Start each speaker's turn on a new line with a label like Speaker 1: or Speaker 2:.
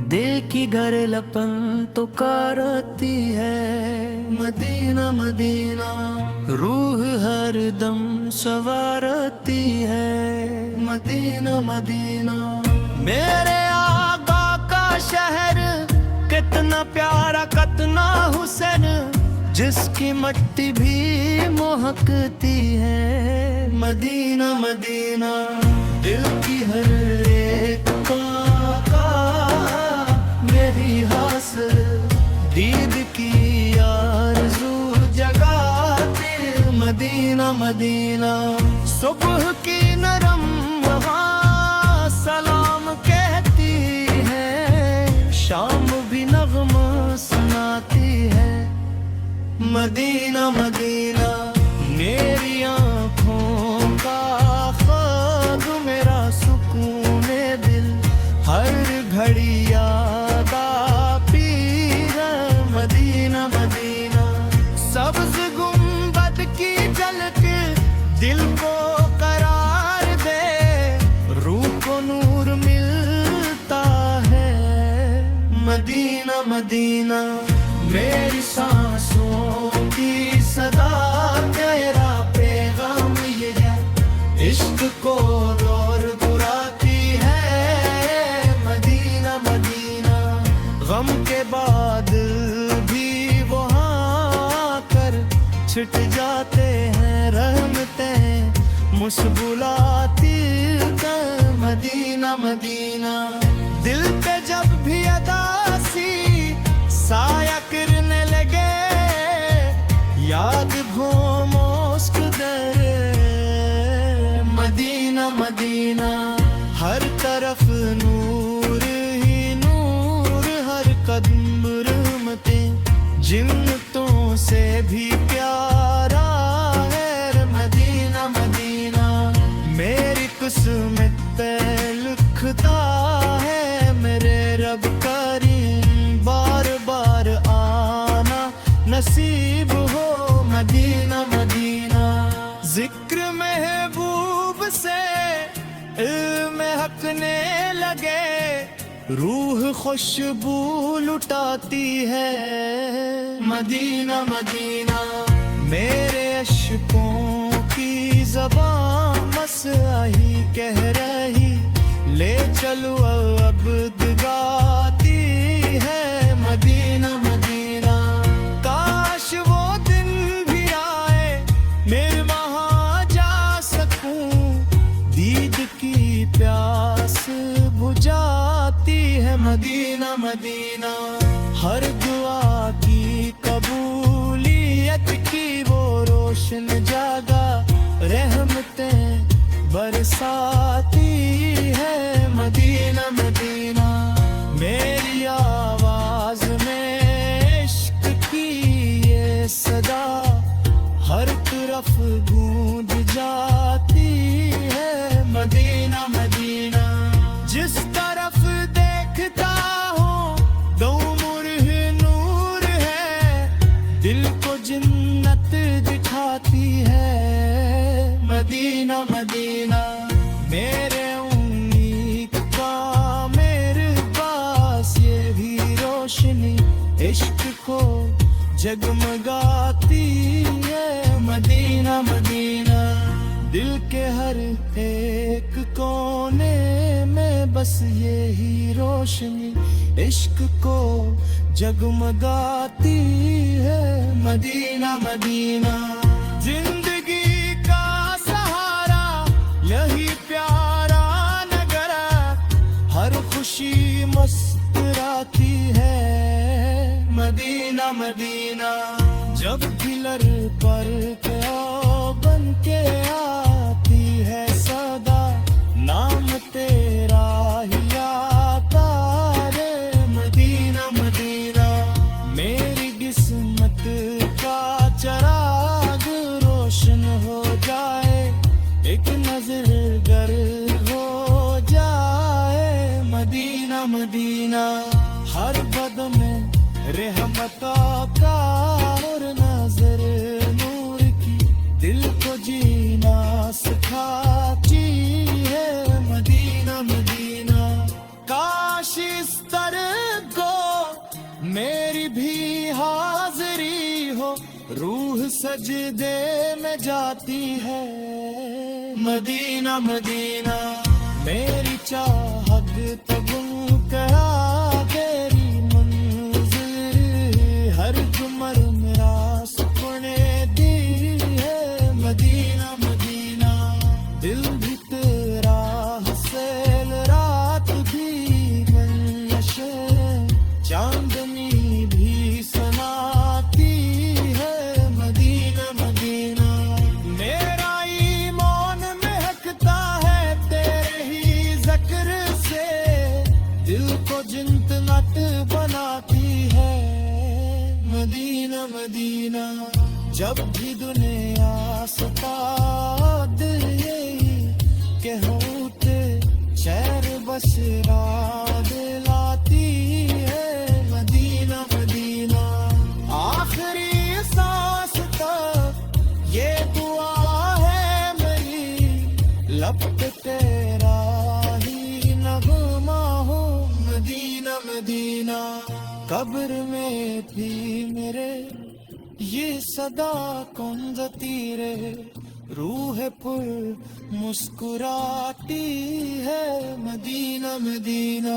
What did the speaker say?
Speaker 1: देखी घर लपन तो करती है मदीना मदीना, रूह हर दम सवारती है मदीना मदीना। मेरे आका का शहर कितना प्यारा कितना हुसैन, जिसकी मट्टी भी महकती है मदीना मदीना। दिल की हर एक मेरी हासिल दीद की आरज़ू जगाती मदीना मदीना। सुबह की नरम हवा सलाम कहती है, शाम भी नग़्मा सुनाती है मदीना मदीना। मेरी आँखों का ख्वाब मेरा सुकून दिल, हर घड़ी याद आती है मदीना मदीना। सब्ज़ गुंबद की झलक दिल को करार दे, रूह को नूर मिलता है मदीना मदीना। मेरी सांसों की सदा तेरा पैगाम ये है, इश्क को और बुराती है मदीना मदीना। गम के बाद भी वहाँ कर छिट जाते हैं रहमतें मुस्कुराती है मदीना मदीना। दिल पे जब भी अदासी साया करने लगे, याद भोमोस्क दरे मदीना मदीना। हर तरफ नूर ही नूर, हर कदम रहमतें, जिन्नतों से भी प्यारा है मदीना मदीना। मेरी किस्मत पे लिखता है मेरे रब करीम, बार बार आना नसीब हो मदीना मदीना। जिक्र महबूब से इल्म हकने लगे, रूह खुशबू लुटाती है मदीना मदीना। मेरे अश्कों की ज़बां मसआही कह रही, ले चलो अब गाती है मदीना मदीना। काश वो दिन भी आए मैं वहाँ जा सकूं, दीद की प्यास बुझाती है मदीना मदीना। हर दुआ की कबूलियत की वो रोशन जागा, रहमतें बरसाती है मदीना मदीना। मेरी आवाज में इश्क की ये सदा हर तरफ गूंज जाती है मदीना मदीना। जिस तरफ देखता हूँ दो मुर्ह नूर है, दिल को जन्नत दिखाती है मदीना मदीना। मेरे उम्मीद का मेरे पास ये भी रोशनी, इश्क को जगमगाती है मदीना मदीना। दिल के हर एक कोने में बस ये ही रोशनी, इश्क को जगमगाती है मदीना मदीना। जिंदगी का सहारा यही प्यारा नगर, हर खुशी मुस्कुराती है मदीना मदीना। जब खिलर पर बन के आती है सदा, नाम तेरा ही आता रे मदीना मदीना। मेरी किस्मत का चराग रोशन हो जाए, एक नजर गर हो जाए मदीना मदीना। हर बद में रहमत का और नजर नूर की, दिल को जीना सिखाती है मदीना मदीना। काश इस तरह سجدے میں جاتی ہے مدینہ مدینہ میری چاہت تگم کیا تیری منزل ہر جمر میرا سپنے دی ہے مدینہ مدینہ دل بھی تیرا حسین رات بھی گنشے چاندنی بھی سناتی ہے مدینہ مدینہ میرا ایمان مہکتا ہے تیرے ہی ذکر سے دل کو جنت بناتی ہے مدینہ مدینہ جب بھی دنیا ستا دل یہی کہ ہوتے شہر بسرا دلاتی ہے مدینہ مدینہ آخری سانس تک یہ دعا ہے میری لب پہ تیرا ہی نغمہ ہو مدینہ مدینہ قبر میں بھی میرے یہ صدا کون تیرے روح پر مسکراتی ہے مدینہ مدینہ